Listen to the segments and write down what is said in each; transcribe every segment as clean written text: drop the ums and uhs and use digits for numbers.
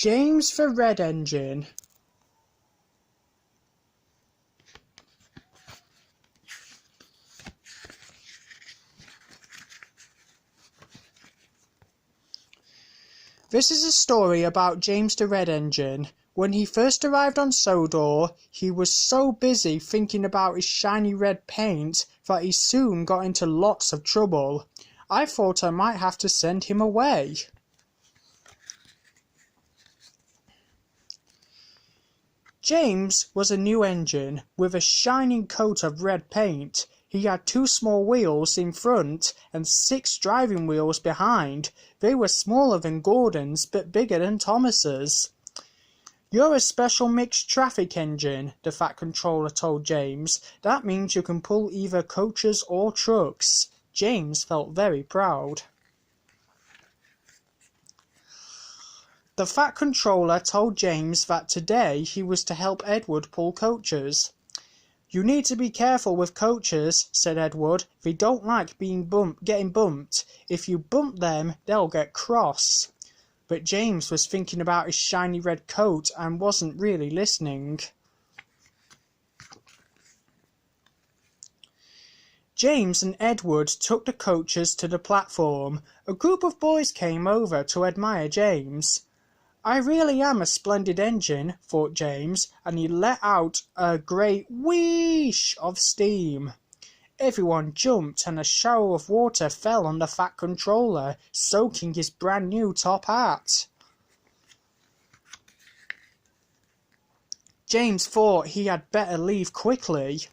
James the Red Engine. This is a story about James the Red Engine. When he first arrived on Sodor, he was so busy thinking about his shiny red paint that he soon got into lots of trouble. I thought I might have to send him away. James was a new engine with a shining coat of red paint. He had 2 small wheels in front and 6 driving wheels behind. They were smaller than Gordon's but bigger than Thomas's. "You're a special mixed traffic engine," the Fat Controller told James. "That means you can pull either coaches or trucks." James felt very proud. The Fat Controller told James that today he was to help Edward pull coaches. "You need to be careful with coaches," said Edward. "They don't like getting bumped. If you bump them, they'll get cross." But James was thinking about his shiny red coat and wasn't really listening. James and Edward took the coaches to the platform. A group of boys came over to admire James. "I really am a splendid engine," thought James, and he let out a great whoosh of steam. Everyone jumped and a shower of water fell on the Fat Controller, soaking his brand new top hat. James thought he had better leave quickly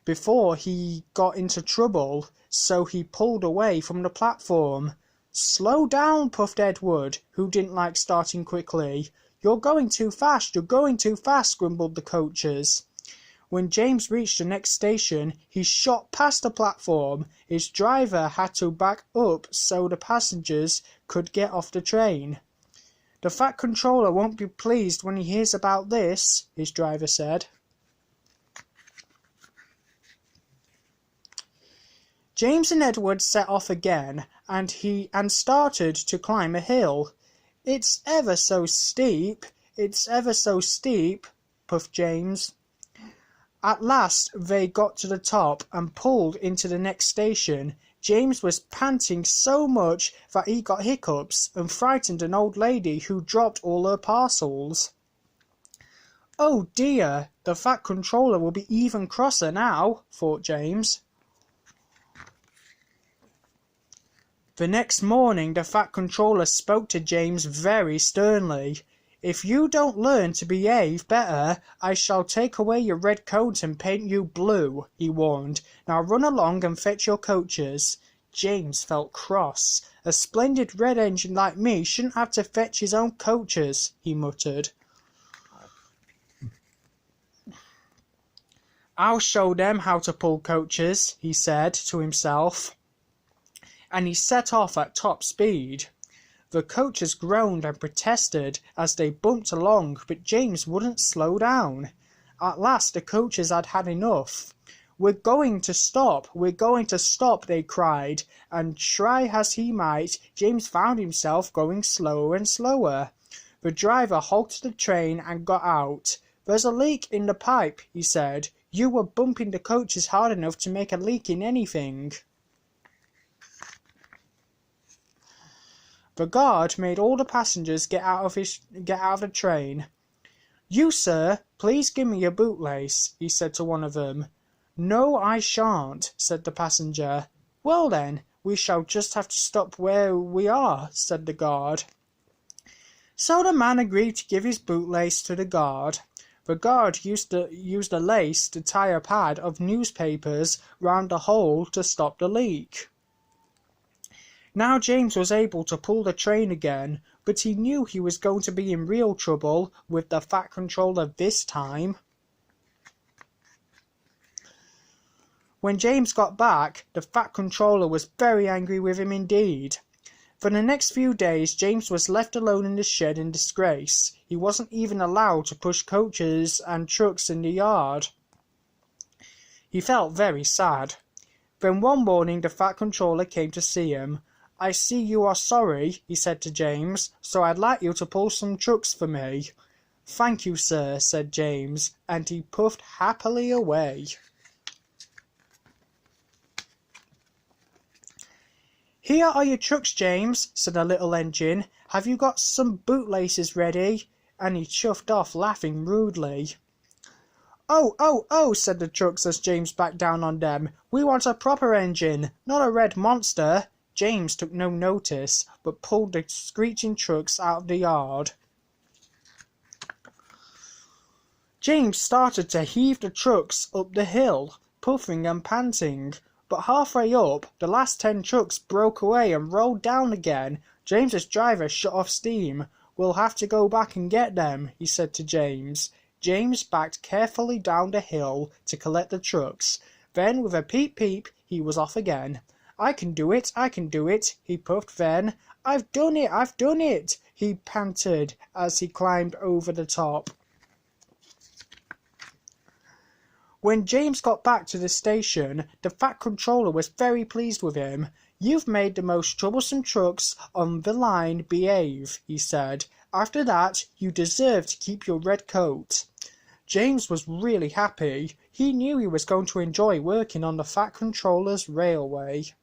before he got into trouble, so he pulled away from the platform. "Slow down," puffed Edward, who didn't like starting quickly. You're going too fast, grumbled the coaches. When James reached the next station, he shot past the platform. His driver had to back up so the passengers could get off the train. "The Fat Controller won't be pleased when he hears about this," his driver said. James and Edward set off again, and started to climb a hill. It's ever so steep, puffed James. At last they got to the top and pulled into the next station. James was panting so much that he got hiccups and frightened an old lady who dropped all her parcels. "Oh dear, the Fat Controller will be even crosser now," thought James. The next morning the Fat Controller spoke to James very sternly. "If you don't learn to behave better, I shall take away your red coat and paint you blue," he warned. "Now run along and fetch your coaches." James felt cross. "A splendid red engine like me shouldn't have to fetch his own coaches," he muttered. "I'll show them how to pull coaches," he said to himself. And he set off at top speed. The coaches groaned and protested as they bumped along, but James wouldn't slow down. At last the coaches had had enough. We're going to stop, they cried, and try as he might, James found himself going slower and slower. The driver halted the train and got out. "There's a leak in the pipe," he said. "You were bumping the coaches hard enough to make a leak in anything." The guard made all the passengers get out of the train. "You, sir, please give me your bootlace," he said to one of them. "No, I shan't," said the passenger. "Well then, we shall just have to stop where we are," said the guard. So the man agreed to give his bootlace to the guard. The guard used the lace to tie a pad of newspapers round the hole to stop the leak. Now James was able to pull the train again, but he knew he was going to be in real trouble with the Fat Controller this time. When James got back, the Fat Controller was very angry with him indeed. For the next few days James was left alone in the shed in disgrace. He wasn't even allowed to push coaches and trucks in the yard. He felt very sad. Then one morning the Fat Controller came to see him. I see you are sorry, he said to James, so I'd like you to pull some trucks for me. Thank you, sir, said James, and he puffed happily away. Here are your trucks, James, said a little engine. Have you got some bootlaces ready? And he chuffed off, laughing rudely. Oh, oh, oh, said the trucks as James backed down on them. We want a proper engine, not a red monster. James took no notice, but pulled the screeching trucks out of the yard. James started to heave the trucks up the hill, puffing and panting. But halfway up, the last 10 trucks broke away and rolled down again. James's driver shut off steam. We'll have to go back and get them, he said to James. James backed carefully down the hill to collect the trucks. Then, with a peep peep, he was off again. I can do it, he puffed then. I've done it, he panted as he climbed over the top. When James got back to the station, the Fat Controller was very pleased with him. You've made the most troublesome trucks on the line behave, he said. After that, you deserve to keep your red coat. James was really happy. He knew he was going to enjoy working on the Fat Controller's railway.